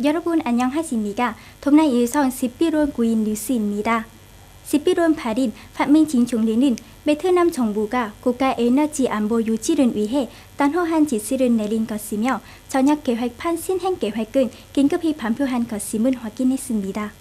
여러분 안녕하십니까? 동나일성 11월 9일 뉴스입니다. 11월 8일 박민진 총리는 베트남 정부가 국가 에너지 안보 유지를 위해 단호한 지시를 내린 것이며 전략 계획판 신행 계획은 긴급히 발표한 것임을 확인했습니다.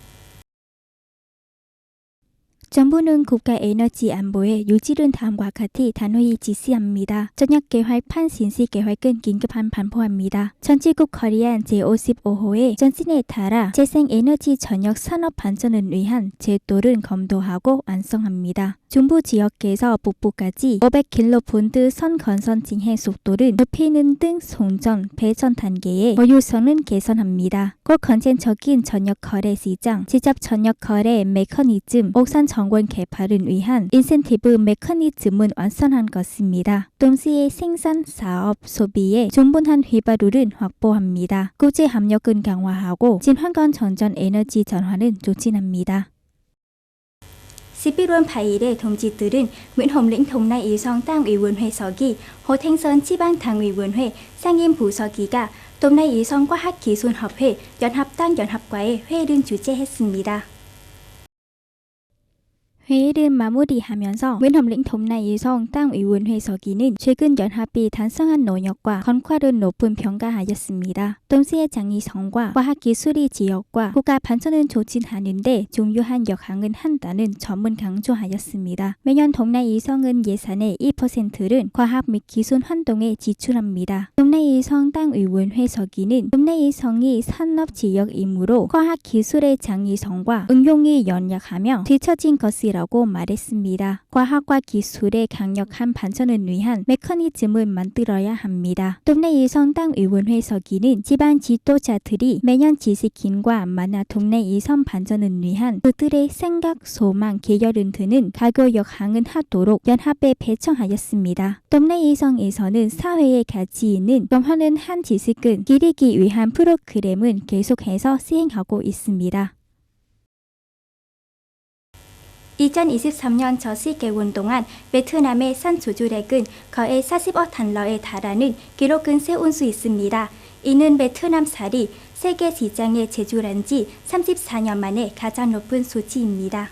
정부는 국가 에너지 안보의 유지를 다음과 같이 단호히 지시합니다. 전략 계획판 신시 계획은 긴급한 발표합니다. 전지국 코리안 제55호의 전진에 따라 재생 에너지 전력 산업 발전을 위한 제도를 검토하고 완성합니다. 중부 지역에서 북부까지 500kV 선 건설 진행 속도를 높이는 등 송전, 배전 단계의 효율성을 개선합니다. 곧 건전적인 전력 거래 시장, 직접 전력 거래 메커니즘, 옥산 정권 개발을 위한 인센티브 메커니즘을 완성한 것입니다. 동시에 생산, 사업, 소비의 충분한 휘발유를 확보합니다. 국제 협력을 강화하고 친환경 전전 에너지 전환을 촉진합니다. 11월 8일에 동지들은 Nguyễn Hồng Lĩnh 동나일성 땅위원회 서기, 호탱선 지방당위원회 상임부서기가 동나일성 과학기술협회 연합당연합과의 회의를 주재했습니다. 회의를 마무리하면서 nguyễn hồng lĩnh 동나일성 땅위원회 서기는 최근 연합이 달성한 노력과 성과를 높은 평가하였습니다. 동시에 장의성과 과학기술이 지역과 국가 발전을 촉진하는 데 중요한 역할을 한다는 점을 강조하였습니다. 매년 동나일성은 예산의 2%를 과학 및 기술 활동에 지출합니다. 동나일성 땅위원회 서기는 동나일성이 산업지역이므로 과학기술의 장의성과 응용이 연약하며 뒤처진 것이라고 말했습니다. 과학과 기술의 강력한 발전을 위한 메커니즘을 만들어야 합니다. 동나일성 땅위원회 서기는 지방 지도자들이 매년 지식인과 만나 동나일성 발전을 위한 그들의 생각, 소망, 계열을 드는 가교 역할을 하도록 연합에 배청하였습니다. 동나일성에서는 사회에 가치 있는 경험을 한 지식을 기리기 위한 프로그램을 계속해서 시행하고 있습니다. 2023년 저시 개원 동안 베트남의 산수주액은 거의 40억 달러에 달하는 기록을 세운 수 있습니다. 이는 베트남 쌀이 세계 시장에 진출한 지 34년 만에 가장 높은 수치입니다.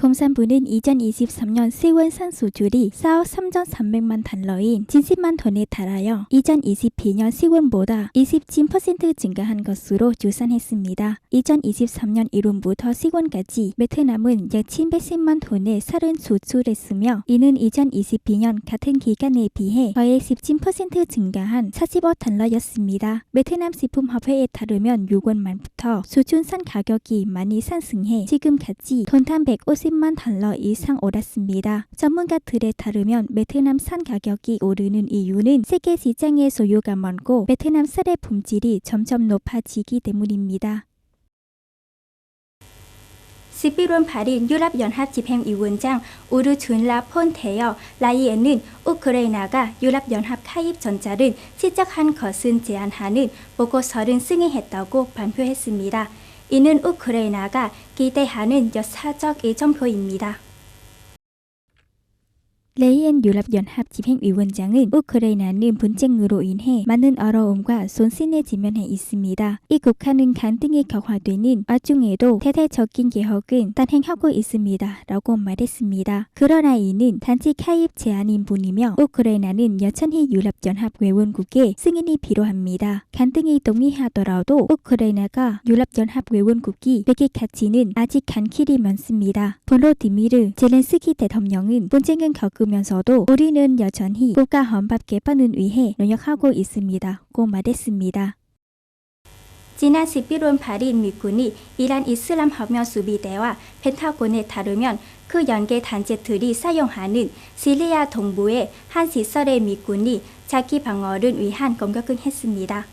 공산부는 2023년 10월 산수출이 4억 3,300만 달러인 70만 톤에 달하여 2022년 10월보다 27% 증가한 것으로 추산했습니다. 2023년 1월부터 10월까지 베트남은 약 710만 톤의 쌀을 수출했으며 이는 2022년 같은 기간에 비해 거의 17% 증가한 40억 달러였습니다. 베트남 식품협회에 따르면 6월 말부터 수출산 가격이 많이 상승해 지금까지 톤당 150만 달러 이상 오랐습니다. 전문가들에 따르면 베트남 산 가격이 오르는 이유는 세계 시장의 소요가 많고 베트남 쌀의 품질이 점점 높아지기 때문입니다. 11월 8일 유럽연합 집행위원장 우르츤라 폰 데어 라이엔은 우크라이나가 유럽연합 가입 전자를 시작한 것은 제한하는 보고서를 승인했다고 발표했습니다. 이는 우크라이나가 기대하는 역사적 일정표입니다. 레이엔 유럽연합 집행위원장은 우크라이나는 분쟁으로 인해 많은 어려움과 손실에 직면해 있습니다. 이 국가는 갈등이 격화되는 와중에도 대대적인 개혁은 단행하고 있습니다. 라고 말했습니다. 그러나 이는 단지 가입 제한인 뿐이며 우크라이나는 여전히 유럽연합 회원국의 승인이 필요합니다. 갈등이 동의하더라도 우크라이나가 유럽연합 회원국이 되기 가치는 아직 간 길이 많습니다. 볼로디미르 젤렌스키 대통령은 분쟁은 겪으면서도 우리는 여전히 국가 헌법 개편을 위해 노력하고 있습니다. 고 말했습니다. 지난 11월 8일 미군이 이란 이슬람 혁명 수비대와 펜타곤에 따르면 그 연계 단체들이 사용하는 시리아 동부의 한 시설에 미군이 자기 방어를 위한 공격을 했습니다.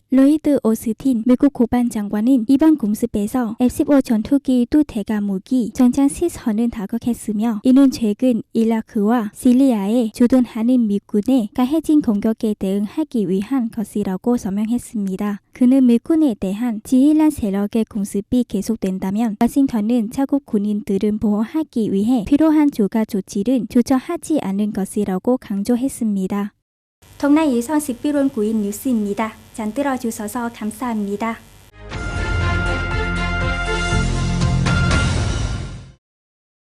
로이드 오스틴 미국 국방장관은 이번 공습에서 F-15 전투기 2대가 무기 전장 시설을 타격했으며 이는 최근 이라크와 시리아에 주둔하는 미군의 가해진 공격에 대응하기 위한 것이라고 설명했습니다. 그는 미군에 대한 지휘란 세력의 공습이 계속된다면 워싱턴은 자국 군인들을 보호하기 위해 필요한 추가 조치를 주저하지 않은 것이라고 강조했습니다. 동남 예선 11월 9일 뉴스입니다. 잘 들어주셔서 감사합니다.